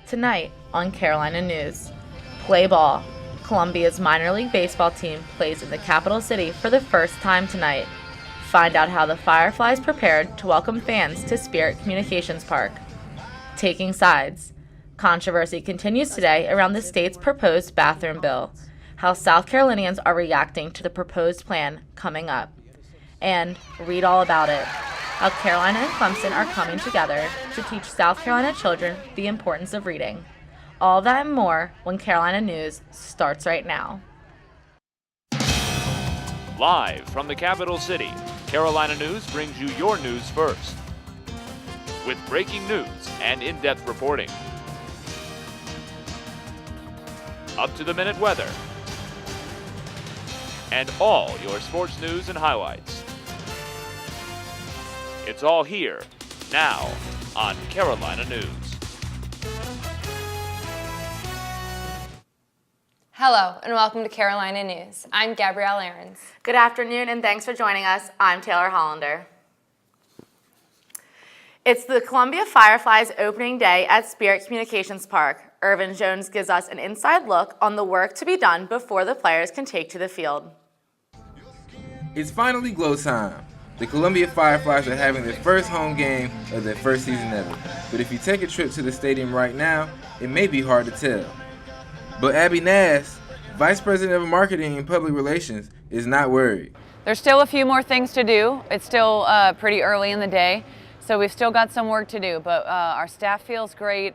Tonight on Carolina News, play ball. Columbia's minor league baseball team plays in the capital city for the first time tonight. Find out how the Fireflies prepared to welcome fans to Spirit Communications Park. Taking sides. Controversy continues today around the state's proposed bathroom bill. How South Carolinians are reacting to the proposed plan coming up. And read all about it. How Carolina and Clemson are coming together to teach South Carolina children the importance of reading. All that and more when Carolina News starts right now. Live from the capital city, Carolina News brings you your news first. With breaking news and in-depth reporting. Up-to-the-minute weather. And all your sports news and highlights. It's all here, now, on Carolina News. Hello, and welcome to Carolina News. I'm Gabrielle Ahrens. Good afternoon, and thanks for joining us. I'm Taylor Hollander. It's the Columbia Fireflies opening day at Spirit Communications Park. Irvin Jones gives us an inside look on the work to be done before the players can take to the field. It's finally glow time. The Columbia Fireflies are having their first home game of their first season ever. But if you take a trip to the stadium right now, it may be hard to tell. But Abby Nass, Vice President of Marketing and Public Relations, is not worried. There's still a few more things to do. It's still pretty early in the day, so we've still got some work to do. But our staff feels great.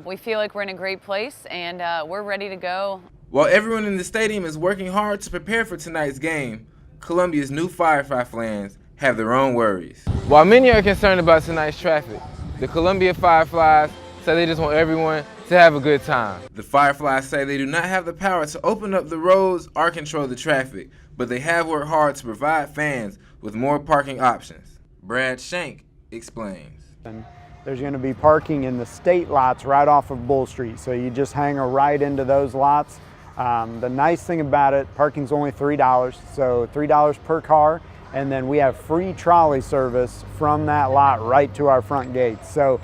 We feel like we're in a great place, and we're ready to go. While everyone in the stadium is working hard to prepare for tonight's game, Columbia's new Firefly fans have their own worries. While many are concerned about tonight's traffic, the Columbia Fireflies say they just want everyone to have a good time. The Fireflies say they do not have the power to open up the roads or control the traffic, but they have worked hard to provide fans with more parking options. Brad Shank explains. And there's going to be parking in the state lots right off of Bull Street, so you just hang a right into those lots. The nice thing about it, parking's only $3, so $3 per car, and then we have free trolley service from that lot right to our front gate. So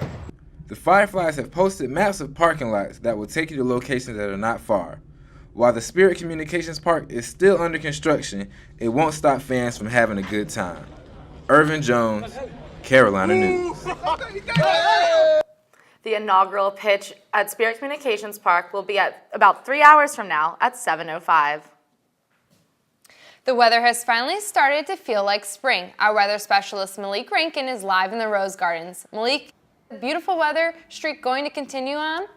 the Fireflies have posted maps of parking lots that will take you to locations that are not far. While the Spirit Communications Park is still under construction, it won't stop fans from having a good time. Irvin Jones, Carolina News. The inaugural pitch at Spirit Communications Park will be at about 3 hours from now at 7:05. The weather has finally started to feel like spring. Our weather specialist Malik Rankin is live in the Rose Gardens. Malik, beautiful weather streak going to continue on?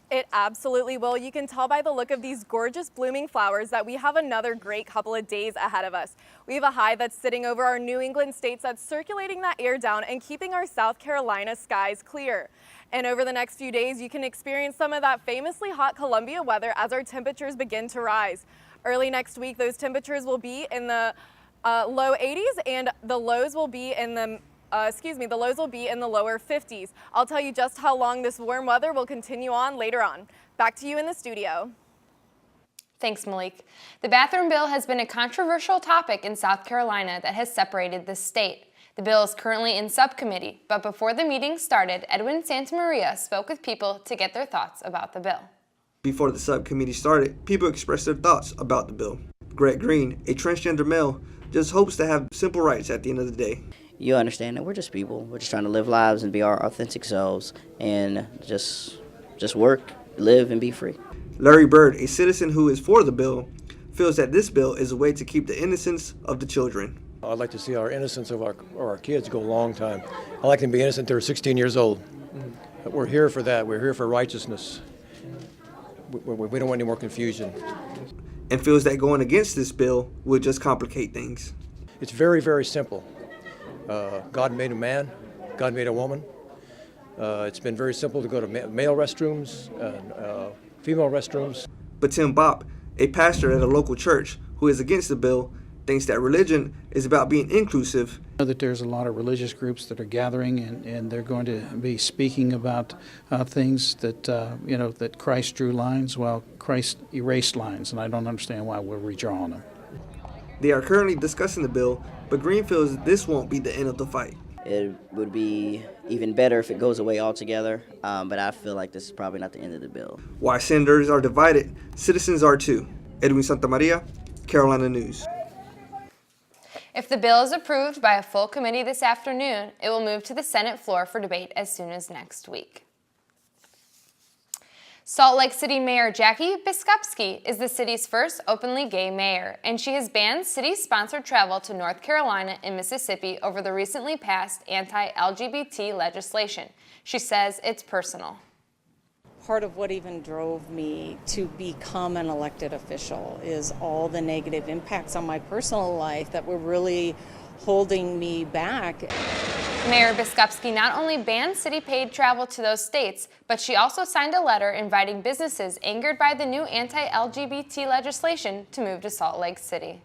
It absolutely will. You can tell by the look of these gorgeous blooming flowers that we have another great couple of days ahead of us. We have a high that's sitting over our New England states that's circulating that air down and keeping our South Carolina skies clear. And over the next few days, you can experience some of that famously hot Columbia weather as our temperatures begin to rise. Early next week, those temperatures will be in the low 80s and the lows will be in the the lows will be in the lower 50s. I'll tell you just how long this warm weather will continue on later on. Back to you in the studio. Thanks, Malik. The bathroom bill has been a controversial topic in South Carolina that has separated the state. The bill is currently in subcommittee, but before the meeting started, Edwin Santamaria spoke with people to get their thoughts about the bill. Before the subcommittee started, people expressed their thoughts about the bill. Greg Green, a transgender male, just hopes to have simple rights at the end of the day. You understand that we're just people. We're just trying to live lives and be our authentic selves and just work, live, and be free. Larry Bird, a citizen who is for the bill, feels that this bill is a way to keep the innocence of the children. I'd like to see our innocence of our kids go a long time. I like them to be innocent. They're 16 years old. We're here for that. We're here for righteousness. We don't want any more confusion. And feels that going against this bill would just complicate things. It's very, very simple. God made a man, God made a woman. It's been very simple to go to male restrooms and female restrooms. But Tim Bopp, a pastor at a local church who is against the bill, thinks that religion is about being inclusive. I know that there's a lot of religious groups that are gathering and they're going to be speaking about things that, that Christ drew lines while Christ erased lines, and I don't understand why we're redrawing them. They are currently discussing the bill, but Green feels this won't be the end of the fight. it would be even better if it goes away altogether, but I feel like this is probably not the end of the bill. While senators are divided, citizens are too. Edwin Santamaria, Carolina News. If the bill is approved by a full committee this afternoon, it will move to the Senate floor for debate as soon as next week. Salt Lake City Mayor Jackie Biskupski is the city's first openly gay mayor, and she has banned city-sponsored travel to North Carolina and Mississippi over the recently passed anti-LGBT legislation. She says it's personal. Part of what even drove me to become an elected official is all the negative impacts on my personal life that were really holding me back. Mayor Biskupski not only banned city-paid travel to those states, but she also signed a letter inviting businesses angered by the new anti-LGBT legislation to move to Salt Lake City.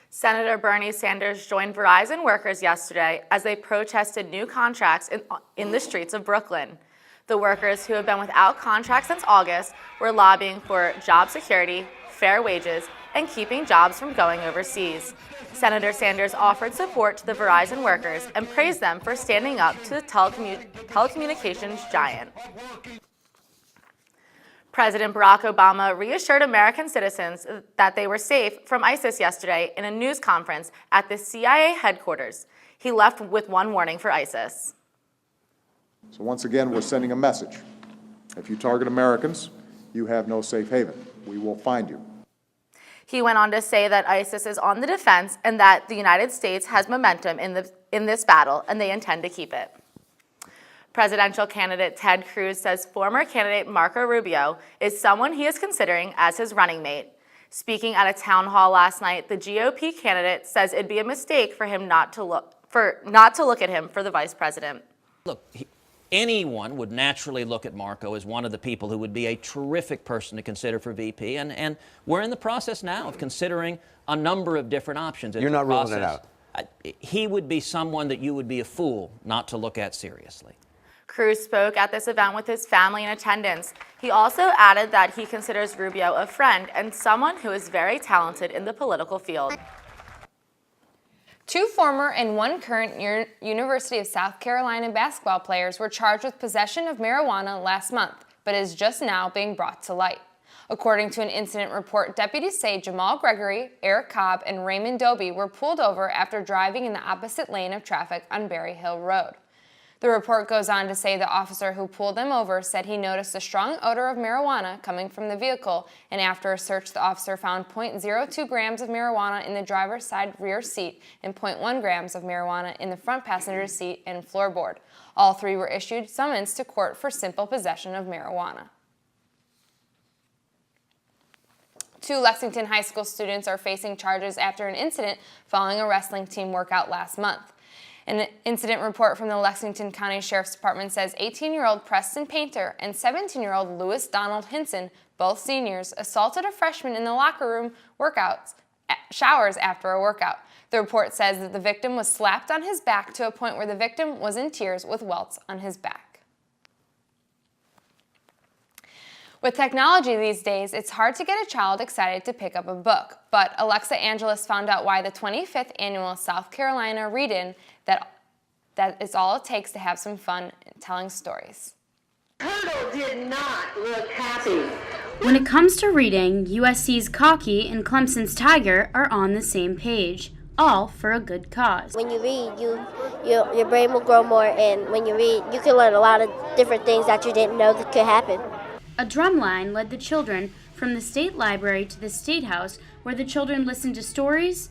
Senator Bernie Sanders joined Verizon workers yesterday as they protested new contracts in the streets of Brooklyn. The workers, who have been without contracts since August, were lobbying for job security, fair wages, and keeping jobs from going overseas. Senator Sanders offered support to the Verizon workers and praised them for standing up to the telecommunications giant. President Barack Obama reassured American citizens that they were safe from ISIS yesterday in a news conference at the CIA headquarters. He left with one warning for ISIS. So once again, we're sending a message. If you target Americans, you have no safe haven. We will find you. He went on to say that ISIS is on the defense and that the United States has momentum in this battle, and they intend to keep it. Presidential candidate Ted Cruz says former candidate Marco Rubio is someone he is considering as his running mate. Speaking at a town hall last night, the GOP candidate says it'd be a mistake for him not to look at him for the vice president. Look, anyone would naturally look at Marco as one of the people who would be a terrific person to consider for VP, and we're in the process now of considering a number of different options. You're not ruling it out? He would be someone that you would be a fool not to look at seriously. Cruz spoke at this event with his family in attendance. He also added that he considers Rubio a friend and someone who is very talented in the political field. 2 former and 1 current University of South Carolina basketball players were charged with possession of marijuana last month, but is just now being brought to light. According to an incident report, deputies say Jamal Gregory, Eric Cobb, and Raymond Doby were pulled over after driving in the opposite lane of traffic on Berry Hill Road. The report goes on to say the officer who pulled them over said he noticed a strong odor of marijuana coming from the vehicle, and after a search, the officer found 0.02 grams of marijuana in the driver's side rear seat and 0.1 grams of marijuana in the front passenger seat and floorboard. All 3 were issued summons to court for simple possession of marijuana. 2 Lexington High School students are facing charges after an incident following a wrestling team workout last month. An incident report from the Lexington County Sheriff's Department says 18-year-old Preston Painter and 17-year-old Lewis Donald Hinson, both seniors, assaulted a freshman in the locker room showers after a workout. The report says that the victim was slapped on his back to a point where the victim was in tears with welts on his back. With technology these days, it's hard to get a child excited to pick up a book, but Alexa Angeles found out why the 25th annual South Carolina Read-In that is all it takes to have some fun telling stories. Turtle did not look happy. When it comes to reading, USC's Cocky and Clemson's Tiger are on the same page, all for a good cause. When you read, your brain will grow more, and when you read, you can learn a lot of different things that you didn't know that could happen. A drumline led the children from the State Library to the State House, where the children listened to stories,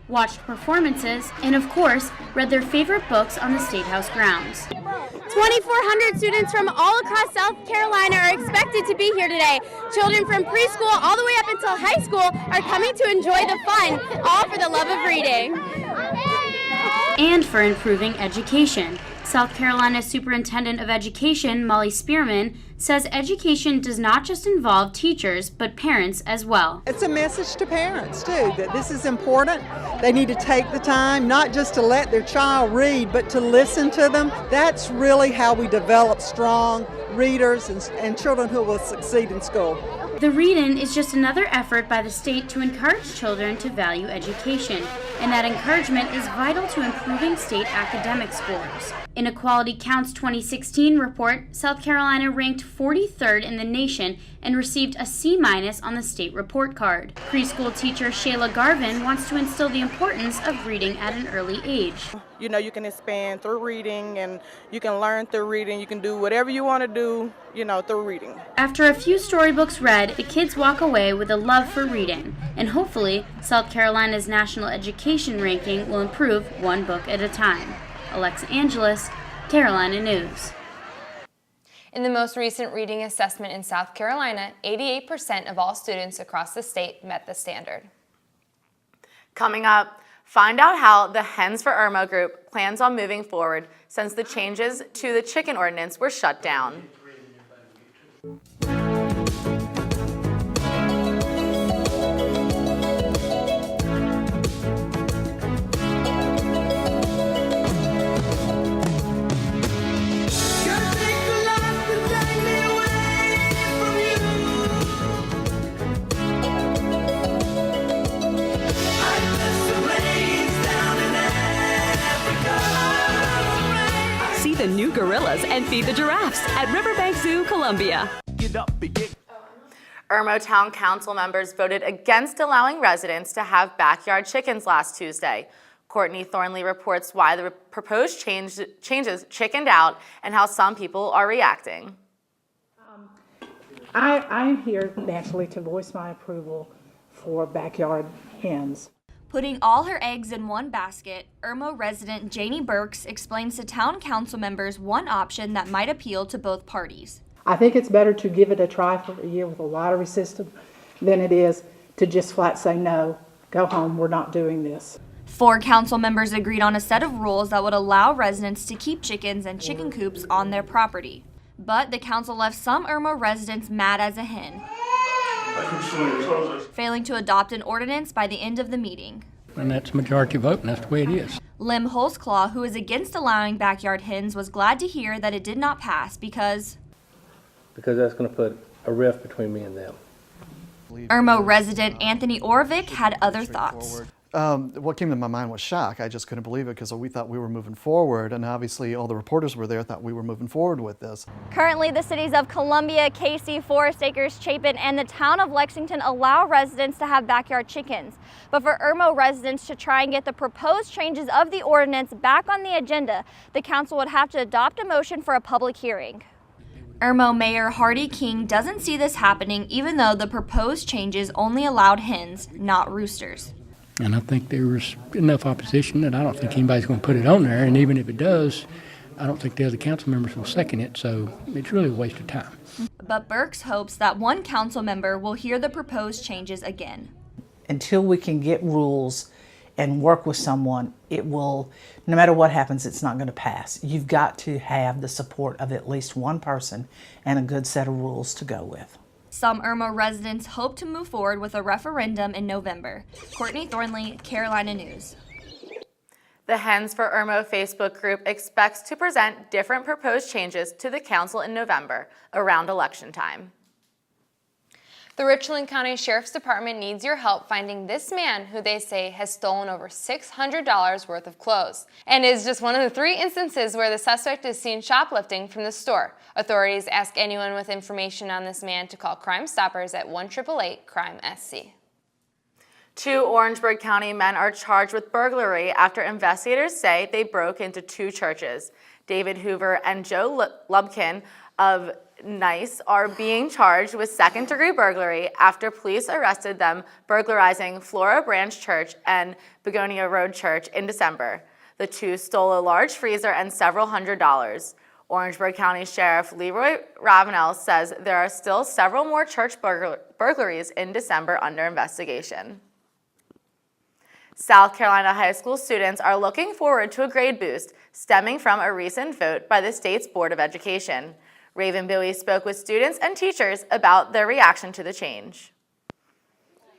watched performances, and of course, read their favorite books on the State House grounds. 2,400 students from all across South Carolina are expected to be here today. Children from preschool all the way up until high school are coming to enjoy the fun, all for the love of reading. And for improving education. South Carolina Superintendent of Education, Molly Spearman, says education does not just involve teachers, but parents as well. It's a message to parents, too, that this is important. They need to take the time, not just to let their child read, but to listen to them. That's really how we develop strong readers and children who will succeed in school. The Read-In is just another effort by the state to encourage children to value education. and that encouragement is vital to improving state academic scores. In Equality Counts 2016 report, South Carolina ranked 43rd in the nation and received a C- on the state report card. Preschool teacher Shayla Garvin wants to instill the importance of reading at an early age. You know, you can expand through reading, and you can learn through reading. You can do whatever you want to do, you know, through reading. After a few storybooks read, the kids walk away with a love for reading, and hopefully, South Carolina's national education ranking will improve one book at a time. Alexa Angeles, Carolina News. In the most recent reading assessment in South Carolina, 88% of all students across the state met the standard. Coming up, find out how the Hens for Irmo group plans on moving forward since the changes to the chicken ordinance were shut down. The new gorillas and feed the giraffes at Riverbank Zoo, Columbia. Irmo Town Council members voted against allowing residents to have backyard chickens last Tuesday. Courtney Thornley reports why the proposed changes chickened out and how some people are reacting. I'm here naturally to voice my approval for backyard hens. Putting all her eggs in one basket, Irmo resident Janie Burks explains to town council members one option that might appeal to both parties. I think it's better to give it a try for a year with a lottery system than it is to just flat say no, go home, we're not doing this. 4 council members agreed on a set of rules that would allow residents to keep chickens and chicken coops on their property. But the council left some Irmo residents mad as a hen, failing to adopt an ordinance by the end of the meeting. And that's a majority vote, and that's the way it is. Lim Holzclaw, who is against allowing backyard hens, was glad to hear that it did not pass because that's going to put a rift between me and them. Irmo resident Anthony Orvik had other thoughts. What came to my mind was shock. I just couldn't believe it because we thought we were moving forward, and obviously all the reporters were there thought we were moving forward with this. Currently, the cities of Columbia, Casey, Forest Acres, Chapin, and the town of Lexington allow residents to have backyard chickens. But for Irmo residents to try and get the proposed changes of the ordinance back on the agenda, the council would have to adopt a motion for a public hearing. Irmo Mayor Hardy King doesn't see this happening even though the proposed changes only allowed hens, not roosters. And I think there was enough opposition that I don't think anybody's going to put it on there. And even if it does, I don't think the other council members will second it. So it's really a waste of time. But Burks hopes that one council member will hear the proposed changes again. Until we can get rules and work with someone, it will, no matter what happens, it's not going to pass. You've got to have the support of at least one person and a good set of rules to go with. Some Irmo residents hope to move forward with a referendum in November. Courtney Thornley, Carolina News. The Hens for Irmo Facebook group expects to present different proposed changes to the council in November, around election time. The Richland County Sheriff's Department needs your help finding this man who they say has stolen over $600 worth of clothes and is just one of the 3 instances where the suspect is seen shoplifting from the store. Authorities ask anyone with information on this man to call Crime Stoppers at 1-888-CRIME-SC. 2 Orangeburg County men are charged with burglary after investigators say they broke into 2 churches. David Hoover and Joe Lubkin of Nice are being charged with second-degree burglary after police arrested them burglarizing Flora Branch Church and Begonia Road Church in December. The 2 stole a large freezer and several $100s. Orangeburg County Sheriff Leroy Ravenel says there are still several more church burglaries in December under investigation. South Carolina high school students are looking forward to a grade boost stemming from a recent vote by the state's Board of Education. Raven Bowie spoke with students and teachers about their reaction to the change.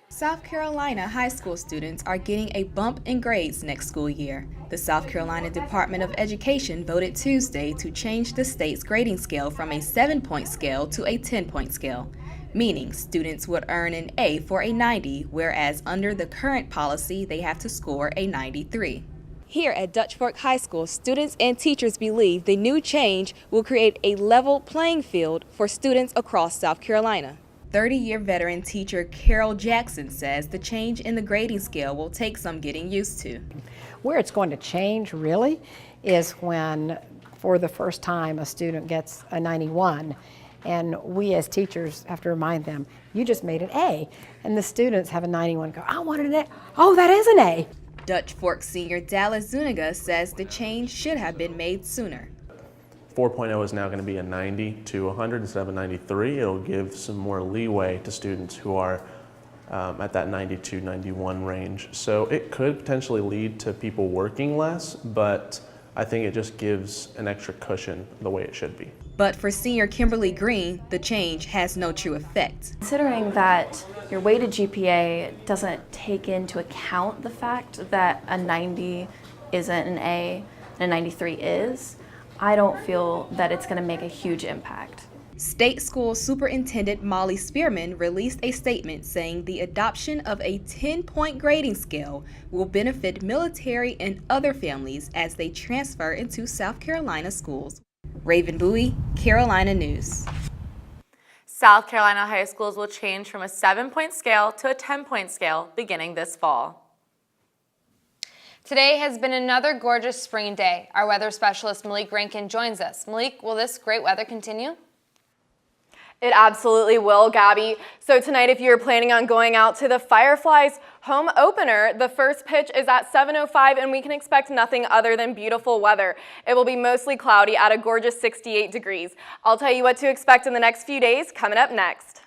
South Carolina high school students are getting a bump in grades next school year. The South Carolina Department of Education voted Tuesday to change the state's grading scale from a 7-point scale to a 10-point scale. meaning students would earn an A for a 90, whereas under the current policy, they have to score a 93. Here at Dutch Fork High School, students and teachers believe the new change will create a level playing field for students across South Carolina. 30-year veteran teacher Carol Jackson says the change in the grading scale will take some getting used to. Where it's going to change really is when, for the first time, a student gets a 91. And we as teachers have to remind them, you just made an A. And the students have a 91 go, I wanted an A. Oh, that is an A. Dutch Fork senior Dallas Zuniga says the change should have been made sooner. 4.0 is now going to be a 90 to 100 instead of a 93. It'll give some more leeway to students who are at that 92, 91 range. So it could potentially lead to people working less, but I think it just gives an extra cushion the way it should be. But for senior Kimberly Green, the change has no true effect. Considering that your weighted GPA doesn't take into account the fact that a 90 isn't an A and a 93 is, I don't feel that it's going to make a huge impact. State School Superintendent Molly Spearman released a statement saying the adoption of a 10-point grading scale will benefit military and other families as they transfer into South Carolina schools. Raven Bowie, Carolina News. South Carolina high schools will change from a 7-point scale to a 10-point scale beginning this fall. Today has been another gorgeous spring day. Our weather specialist Malik Rankin joins us. Malik, will this great weather continue? It absolutely will, Gabby. So tonight, if you're planning on going out to the Fireflies home opener, the first pitch is at 7:05, and we can expect nothing other than beautiful weather. It will be mostly cloudy at a gorgeous 68 degrees. I'll tell you what to expect in the next few days coming up next.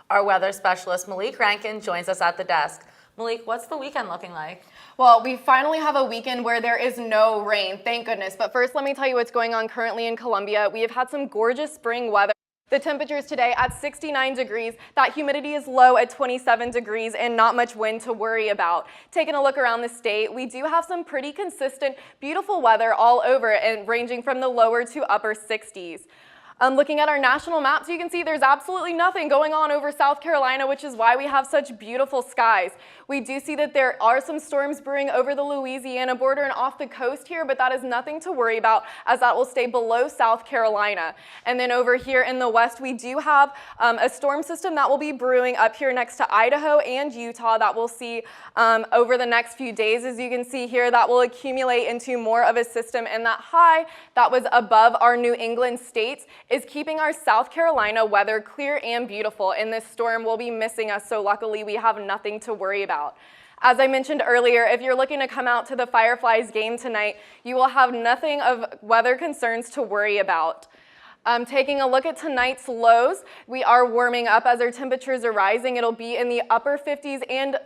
Our weather specialist, Malik Rankin, joins us at the desk. Malik, what's the weekend looking like? Well, we finally have a weekend where there is no rain, thank goodness. But first, let me tell you what's going on currently in Columbia. We have had some gorgeous spring weather. The temperatures today at 69 degrees. That humidity is low at 27 degrees and not much wind to worry about. Taking a look around the state, we do have some pretty consistent, beautiful weather all over and ranging from the lower to upper 60s. Looking at our national maps, you can see there's absolutely nothing going on over South Carolina, which is why we have such beautiful skies. We do see that there are some storms brewing over the Louisiana border and off the coast here, but that is nothing to worry about as that will stay below South Carolina. And then over here in the west, we do have a storm system that will be brewing up here next to Idaho and Utah that we'll see over the next few days. As you can see here, that will accumulate into more of a system, and that high that was above our New England states is keeping our South Carolina weather clear and beautiful, and this storm will be missing us, so luckily we have nothing to worry about. As I mentioned earlier, if you're looking to come out to the Fireflies game tonight, you will have nothing of weather concerns to worry about. Taking a look at tonight's lows, we are warming up as our temperatures are rising. It'll be in the upper 50s and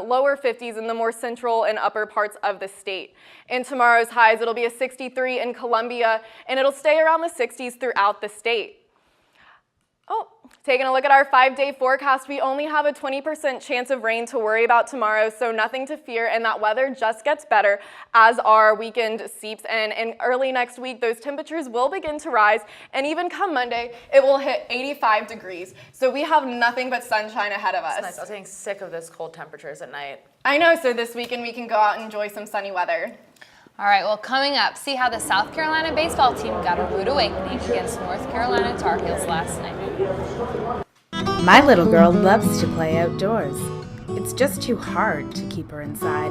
lower 50s in the more central and upper parts of the state. In tomorrow's highs, it'll be a 63 in Columbia, and it'll stay around the 60s throughout the state. Taking a look at our 5-day forecast, we only have a 20% chance of rain to worry about tomorrow, so nothing to fear, and that weather just gets better as our weekend seeps in. And early next week, those temperatures will begin to rise, and even come Monday, it will hit 85 degrees. So we have nothing but sunshine ahead of us. That's nice. I was getting sick of this cold temperatures at night. I know, so this weekend we can go out and enjoy some sunny weather. All right, well, coming up, see how the South Carolina baseball team got a rude awakening against North Carolina Tar Heels last night. My little girl loves to play outdoors. It's just too hard to keep her inside.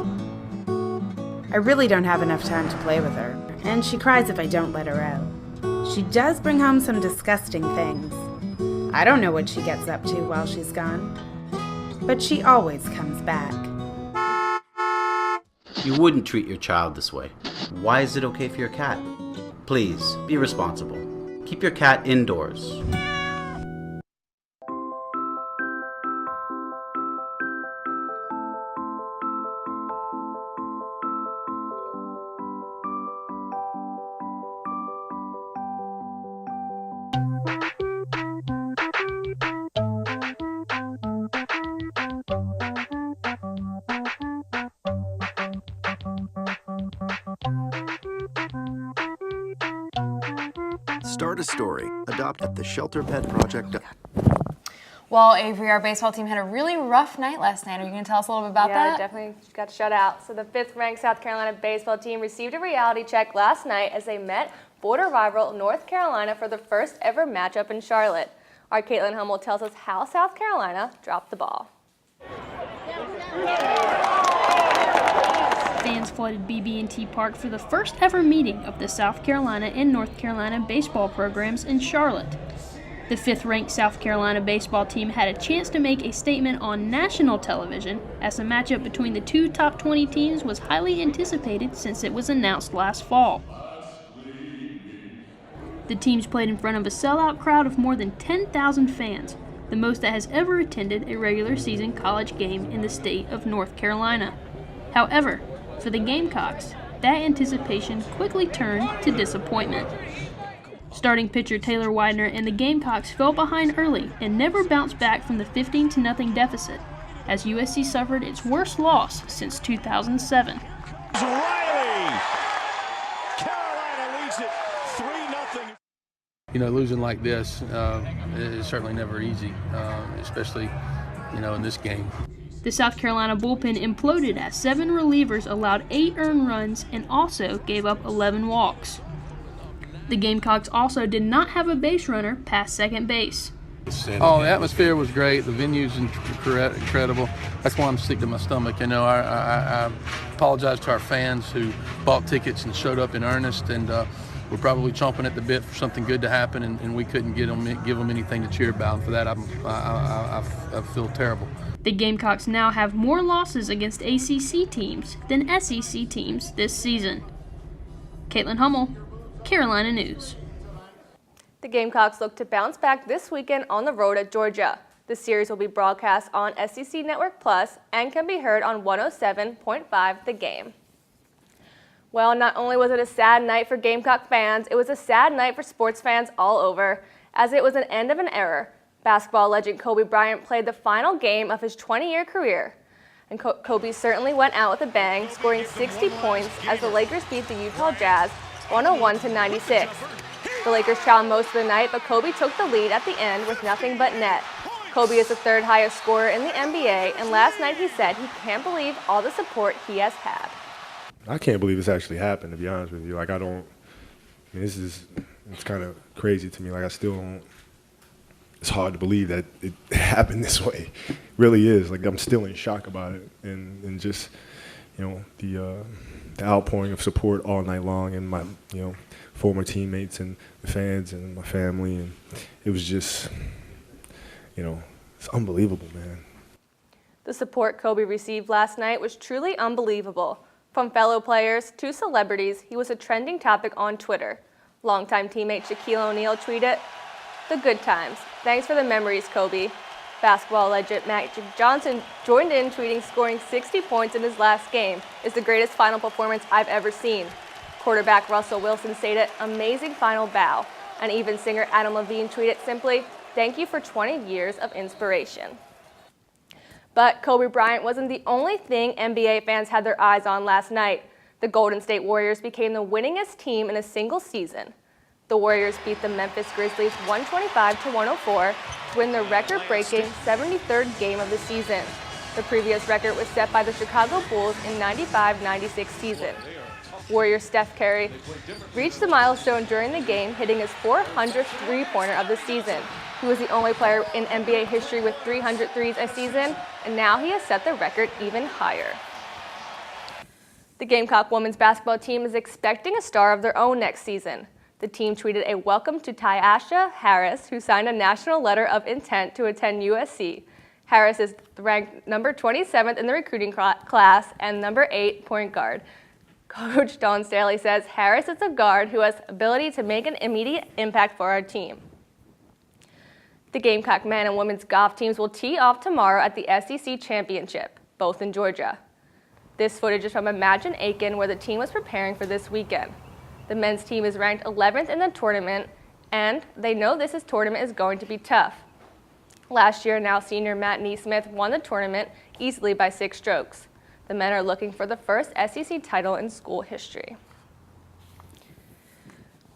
I really don't have enough time to play with her, and she cries if I don't let her out. She does bring home some disgusting things. I don't know what she gets up to while she's gone, but she always comes back. You wouldn't treat your child this way. Why is it okay for your cat? Please, be responsible. Keep your cat indoors. Start a story. Adopt at theshelterpetproject. Well, Avery, our baseball team had a really rough night last night. Are you going to tell us a little bit about that? Yeah, definitely got shut out. So the 5th-ranked South Carolina baseball team received a reality check last night as they met border rival North Carolina for the first ever matchup in Charlotte. Our Caitlin Hummel tells us how South Carolina dropped the ball. Fans flooded BB&T Park for the first ever meeting of the South Carolina and North Carolina baseball programs in Charlotte. The 5th-ranked South Carolina baseball team had a chance to make a statement on national television, as the matchup between the two top 20 teams was highly anticipated since it was announced last fall. The teams played in front of a sellout crowd of more than 10,000 fans, the most that has ever attended a regular season college game in the state of North Carolina. However, for the Gamecocks, that anticipation quickly turned to disappointment. Starting pitcher Taylor Widener and the Gamecocks fell behind early and never bounced back from the 15-0 deficit, as USC suffered its worst loss since 2007. Riley! Carolina leads it 3-0. You know, losing like this is certainly never easy, especially, in this game. The South Carolina bullpen imploded as 7 relievers allowed 8 earned runs and also gave up 11 walks. The Gamecocks also did not have a base runner past second base. Oh, the atmosphere was great. The venue's incredible. That's why I'm sick to my stomach. I apologize to our fans who bought tickets and showed up in earnest, and we're probably chomping at the bit for something good to happen, and we couldn't give them anything to cheer about. And for that, I feel terrible. The Gamecocks now have more losses against ACC teams than SEC teams this season. Caitlin Hummel, Carolina News. The Gamecocks look to bounce back this weekend on the road at Georgia. The series will be broadcast on SEC Network Plus and can be heard on 107.5 The Game. Well, not only was it a sad night for Gamecock fans, it was a sad night for sports fans all over, as it was an end of an era. Basketball legend Kobe Bryant played the final game of his 20-year career. And Kobe certainly went out with a bang, scoring 60 points as the Lakers beat the Utah Jazz 101-96. The Lakers trailed most of the night, but Kobe took the lead at the end with nothing but net. Kobe is the 3rd highest scorer in the NBA, and last night he said he can't believe all the support he has had. I can't believe this actually happened, to be honest with you. It's kind of crazy to me. I still don't, it's hard to believe that it happened this way. It really is. I'm still in shock about it, and just, the outpouring of support all night long, and my, former teammates and the fans and my family, and it was just, it's unbelievable, man. The support Kobe received last night was truly unbelievable. From fellow players to celebrities, he was a trending topic on Twitter. Longtime teammate Shaquille O'Neal tweeted, "The good times. Thanks for the memories, Kobe." Basketball legend Magic Johnson joined in, tweeting, "Scoring 60 points in his last game is the greatest final performance I've ever seen." Quarterback Russell Wilson stated, "Amazing final bow." And even singer Adam Levine tweeted simply, "Thank you for 20 years of inspiration." But Kobe Bryant wasn't the only thing NBA fans had their eyes on last night. The Golden State Warriors became the winningest team in a single season. The Warriors beat the Memphis Grizzlies 125-104 to win the record-breaking 73rd game of the season. The previous record was set by the Chicago Bulls in 95-96 season. Warrior Steph Curry reached the milestone during the game, hitting his 400th three-pointer of the season. He was the only player in NBA history with 300 threes a season, and now he has set the record even higher. The Gamecock women's basketball team is expecting a star of their own next season. The team tweeted a welcome to Tyasha Harris, who signed a national letter of intent to attend USC. Harris is ranked number 27th in the recruiting class and number 8 point guard. Coach Dawn Staley says Harris is a guard who has ability to make an immediate impact for our team. The Gamecock men and women's golf teams will tee off tomorrow at the SEC Championship, both in Georgia. This footage is from Imagine Aiken, where the team was preparing for this weekend. The men's team is ranked 11th in the tournament, and they know this tournament is going to be tough. Last year, now senior Matt Neesmith won the tournament easily by 6 strokes. The men are looking for the first SEC title in school history.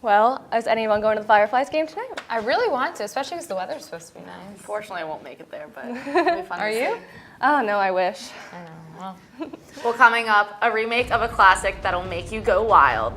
Well, is anyone going to the Fireflies game tonight? I really want to, especially because the weather's supposed to be nice. Unfortunately, I won't make it there, but it'll be fun Are to you? see. Oh, no, I wish. I know. Well, coming up, a remake of a classic that'll make you go wild.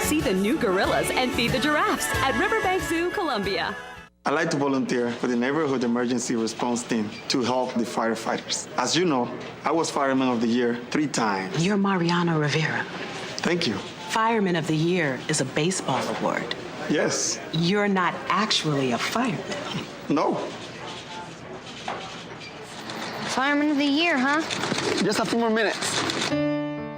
See the new gorillas and feed the giraffes at Riverbank Zoo, Columbia. I like to volunteer for the Neighborhood Emergency Response Team to help the firefighters. As you know, I was Fireman of the Year 3 times. You're Mariano Rivera. Thank you. Fireman of the Year is a baseball award. Yes. You're not actually a fireman. No. Fireman of the Year, huh? Just a few more minutes.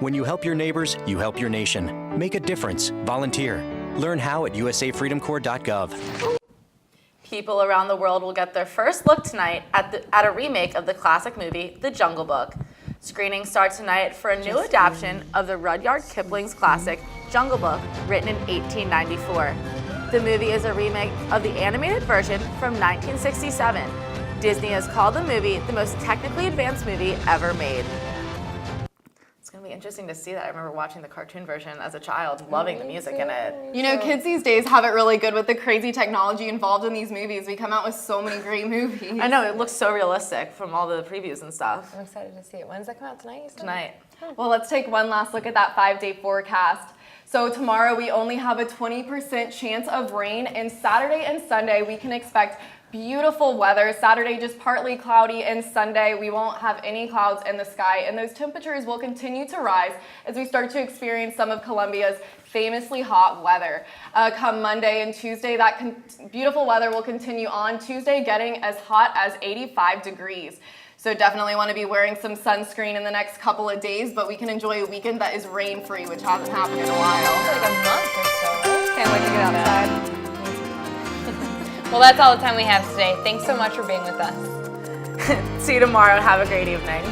When you help your neighbors, you help your nation. Make a difference. Volunteer. Learn how at usafreedomcorps.gov. People around the world will get their first look tonight at a remake of the classic movie, The Jungle Book. Screenings start tonight for a new adaptation of the Rudyard Kipling's classic, Jungle Book, written in 1894. The movie is a remake of the animated version from 1967. Disney has called the movie the most technically advanced movie ever made. It's going to be interesting to see that. I remember watching the cartoon version as a child, loving the music in it. You know, kids these days have it really good with the crazy technology involved in these movies. We come out with so many great movies. I know, it looks so realistic from all the previews and stuff. I'm excited to see it. When does that come out tonight? Tonight. Well, let's take one last look at that 5-day forecast. So tomorrow we only have a 20% chance of rain, and Saturday and Sunday we can expect beautiful weather. Saturday just partly cloudy, and Sunday we won't have any clouds in the sky, and those temperatures will continue to rise as we start to experience some of Columbia's famously hot weather. Come Monday and Tuesday, that beautiful weather will continue on. Tuesday getting as hot as 85 degrees. So definitely want to be wearing some sunscreen in the next couple of days, but we can enjoy a weekend that is rain-free, which hasn't happened in a while. Like a month or so. Can't wait to get outside. Well, that's all the time we have today. Thanks so much for being with us. See you tomorrow. Have a great evening.